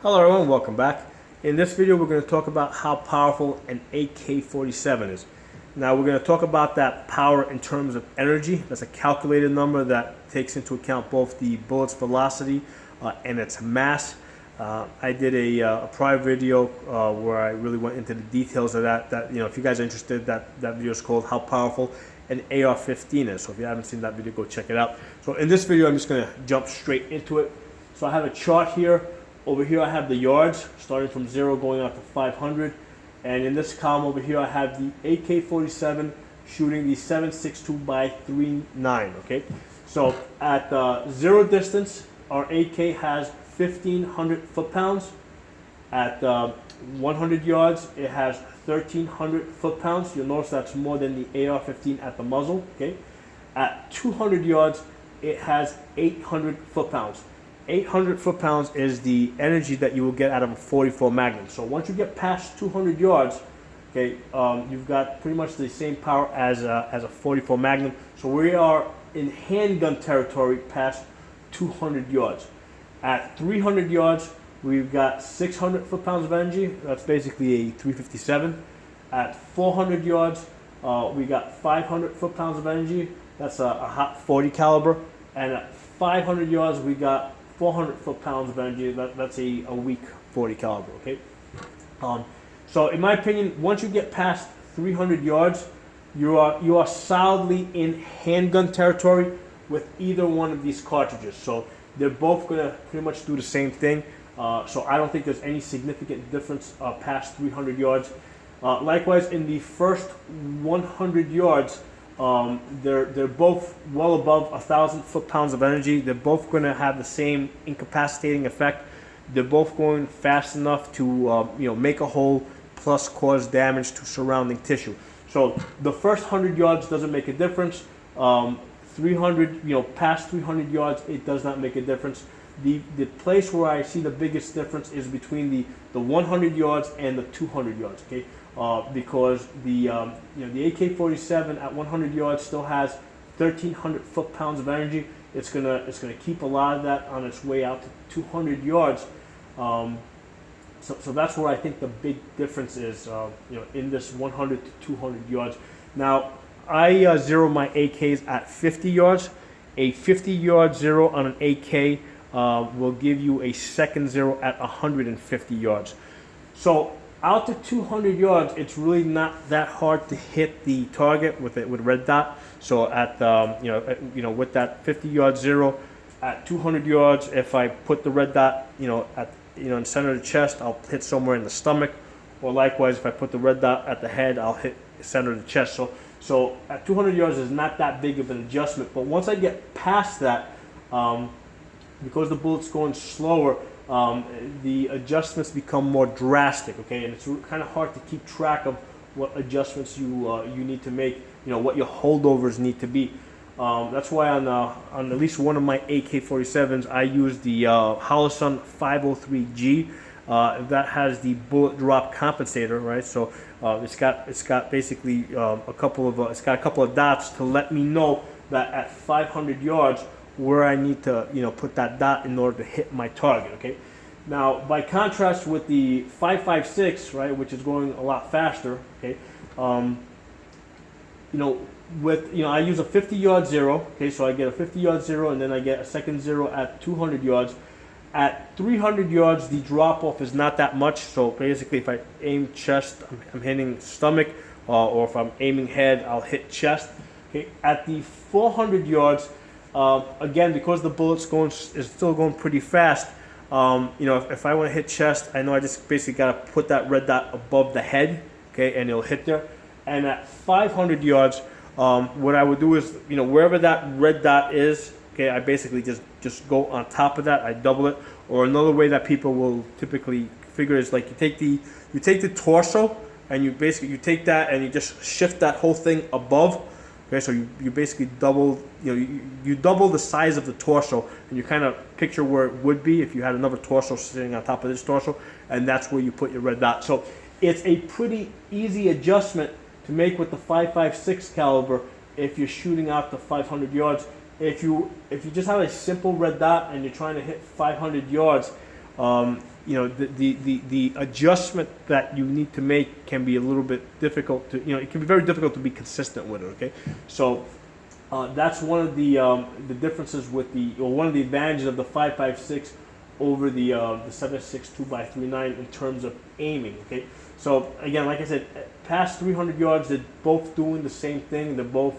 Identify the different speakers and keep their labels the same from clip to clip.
Speaker 1: Hello everyone, welcome back. In this video we're going to talk about how powerful an AK-47 is. Now we're going to talk about that power in terms of energy. That's a calculated number that takes into account both the bullet's velocity and its mass. I did a prior video where I really went into the details of that. If you guys are interested, that video is called How Powerful an AR-15 is. So if you haven't seen that video, go check it out. So in this video I'm just going to jump straight into it. So I have a chart here. Over here I have the yards, starting from 0 going out to 500. And in this column over here I have the AK-47 shooting the 7.62 by 3.9, okay? So at 0 distance, our AK has 1,500 foot-pounds. At 100 yards, it has 1,300 foot-pounds. You'll notice that's more than the AR-15 at the muzzle, okay? At 200 yards, it has 800 foot-pounds. 800 foot-pounds is the energy that you will get out of a 44 Magnum. So once you get past 200 yards, okay, you've got pretty much the same power as a 44 Magnum. So we are in handgun territory past 200 yards. At 300 yards, we've got 600 foot-pounds of energy. That's basically a 357. At 400 yards, we got 500 foot-pounds of energy. That's a hot 40 caliber. And at 500 yards, we got 400 foot-pounds of energy. That's a weak 40 caliber, okay? So in my opinion, once you get past 300 yards, you are solidly in handgun territory with either one of these cartridges. So they're both gonna pretty much do the same thing. So I don't think there's any significant difference past 300 yards. Likewise, in the first 100 yards, they're both well above 1,000 foot-pounds of energy. They're both going to have the same incapacitating effect. They're both going fast enough to make a hole plus cause damage to surrounding tissue. So the first 100 yards doesn't make a difference. 300, past 300 yards, it does not make a difference. The place where I see the biggest difference is between the 100 yards and the 200 yards. Okay. Because the AK-47 at 100 yards still has 1,300 foot-pounds of energy. It's gonna keep a lot of that on its way out to 200 yards. So that's where I think the big difference is. In this 100 to 200 yards. Now I zero my AKs at 50 yards. A 50-yard zero on an AK will give you a second zero at 150 yards. So out to 200 yards, it's really not that hard to hit the target with red dot. So at with that 50-yard zero, at 200 yards, if I put the red dot in the center of the chest, I'll hit somewhere in the stomach. Or likewise, if I put the red dot at the head, I'll hit the center of the chest. So at 200 yards is not that big of an adjustment. But once I get past that, because the bullet's going slower, the adjustments become more drastic, okay, and it's kind of hard to keep track of what adjustments you need to make, what your holdovers need to be. That's why on at least one of my AK-47s, I use the Holosun 503G. That has the bullet drop compensator, right? So it's got basically a couple of dots to let me know that at 500 yards where I need to put that dot in order to hit my target, okay? Now, by contrast with the 5.56, right, which is going a lot faster, okay, I use a 50-yard zero, okay, so I get a 50-yard zero and then I get a second zero at 200 yards. At 300 yards, the drop-off is not that much, so basically if I aim chest, I'm hitting stomach, or if I'm aiming head, I'll hit chest, okay? At the 400 yards, again, because the bullet's is still going pretty fast, if I want to hit chest, I know I just basically got to put that red dot above the head, okay, and it'll hit there. And at 500 yards, what I would do is, wherever that red dot is, okay, I basically just go on top of that. I double it. Or another way that people will typically figure is like you take the torso and you take that and you just shift that whole thing above. Okay, so you basically double, you double the size of the torso, and you kind of picture where it would be if you had another torso sitting on top of this torso, and that's where you put your red dot. So it's a pretty easy adjustment to make with the 5.56 caliber if you're shooting out to 500 yards. If you just have a simple red dot and you're trying to hit 500 yards, you know, the adjustment that you need to make can be a little bit difficult to, you know, it can be very difficult to be consistent with it, okay? So that's one of the differences with or one of the advantages of the 5.56 over the 7.6 2x39 in terms of aiming, okay? So again, like I said, past 300 yards, they're both doing the same thing. They're both,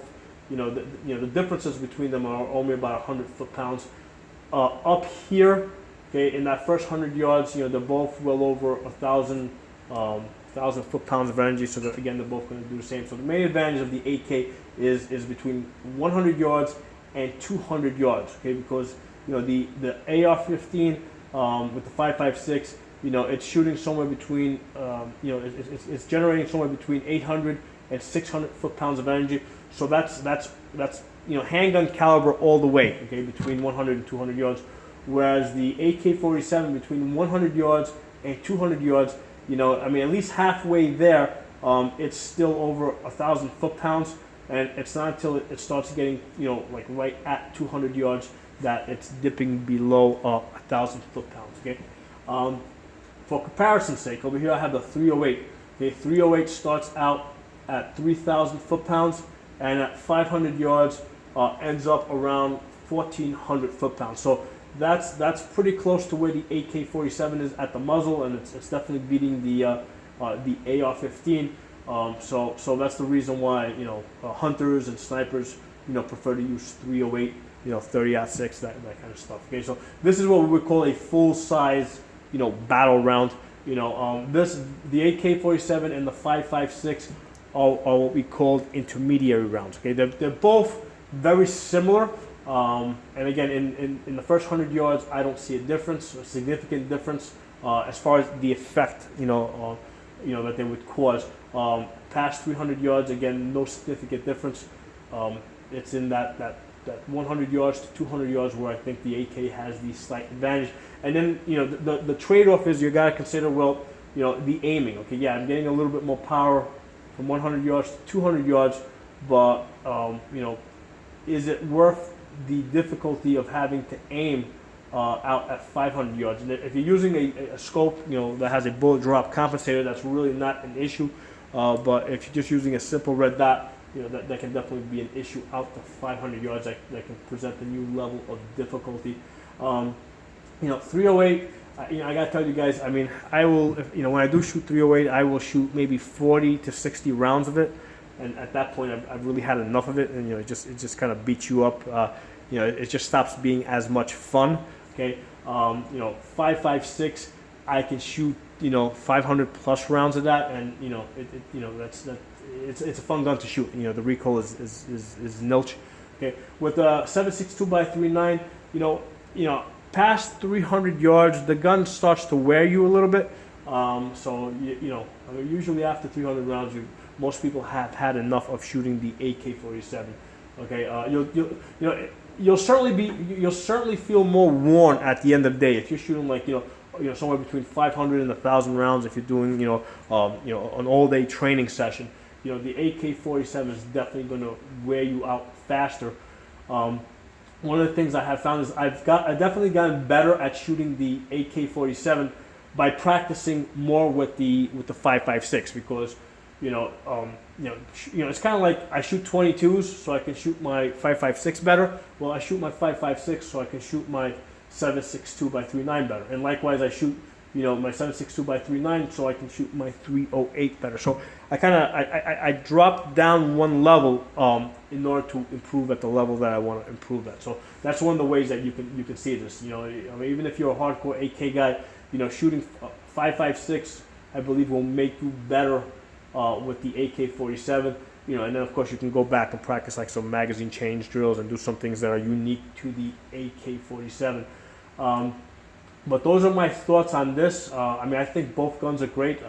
Speaker 1: you know, the differences between them are only about 100 foot-pounds. Up here, okay, in that first 100 yards, you know, they're both well over 1,000 foot-pounds of energy. So again, they're both going to do the same. So the main advantage of the AK is between 100 yards and 200 yards, okay? Because you know the AR-15 with the 5.56, you know, it's shooting somewhere between, you know, it's generating somewhere between 800 and 600 foot-pounds of energy. So that's you know, handgun caliber all the way, okay, between 100 and 200 yards. Whereas the AK-47 between 100 yards and 200 yards, you know, I mean, at least halfway there, it's still over 1,000 foot-pounds, and it's not until it starts getting, you know, like right at 200 yards that it's dipping below 1,000 foot-pounds. Okay. For comparison's sake, over here I have the 308. Okay, 308 starts out at 3,000 foot-pounds, and at 500 yards ends up around 1,400 foot-pounds. So that's pretty close to where the AK-47 is at the muzzle, and it's definitely beating the AR-15. So that's the reason why, you know, hunters and snipers, you know, prefer to use 308, you know, 30-06, that kind of stuff. Okay, so this is what we would call a full-size, you know, battle round. You know, the AK-47 and the 5.56 are what we called intermediary rounds. Okay, they're both very similar. And again, in the first 100 yards, I don't see a significant difference as far as the effect, you know, that they would cause. Past 300 yards, again, no significant difference. It's in that 100 yards to 200 yards where I think the AK has the slight advantage. And then, you know, the trade-off is you got to consider, well, you know, the aiming. Okay, yeah, I'm getting a little bit more power from 100 yards to 200 yards, but you know, is it worth the difficulty of having to aim out at 500 yards? And if you're using a scope, you know, that has a bullet drop compensator, that's really not an issue. But if you're just using a simple red dot, you know, that can definitely be an issue out to 500 yards. That can present a new level of difficulty. You know, 308. You know, I gotta tell you guys. I mean, I will. You know, when I do shoot 308, I will shoot maybe 40 to 60 rounds of it, and at that point, I've really had enough of it, and you know, it just kind of beats you up. You know, it just stops being as much fun. Okay. You know, 5.56, I can shoot, you know, 500 plus rounds of that, and you know, you know, it's a fun gun to shoot. You know, the recoil is nilch. Okay. With the 7.6 2x39, you know, past 300 yards, the gun starts to wear you a little bit. So you know, I mean, usually after 300 rounds, most people have had enough of shooting the AK-47. Okay. You'll certainly feel more worn at the end of the day if you're shooting like, you know, somewhere between 500 and 1,000 rounds. If you're doing, you know, an all-day training session, you know, the AK-47 is definitely going to wear you out faster. One of the things I have found is I've definitely gotten better at shooting the AK-47 by practicing more with the 5.56, because you know, it's kind of like I shoot 22s so I can shoot my 5.56 better. Well, I shoot my 5.56 so I can shoot my 7.62 by 39 better, and likewise I shoot, you know, my 7.62 by 39 so I can shoot my 308 better. So I dropped down one level in order to improve at the level that I want to improve at. So that's one of the ways that you can see this. You know, I mean, even if you're a hardcore AK guy, you know, shooting 5.56, I believe, will make you better with the AK-47. You know, and then of course you can go back and practice like some magazine change drills and do some things that are unique to the AK-47. But those are my thoughts on this. I mean, I think both guns are great.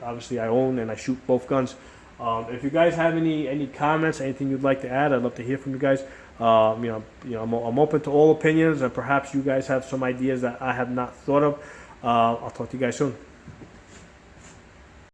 Speaker 1: Obviously I own and I shoot both guns. If you guys have any comments, anything you'd like to add, I'd love to hear from you guys. You know, I'm open to all opinions, and perhaps you guys have some ideas that I have not thought of. I'll talk to you guys soon.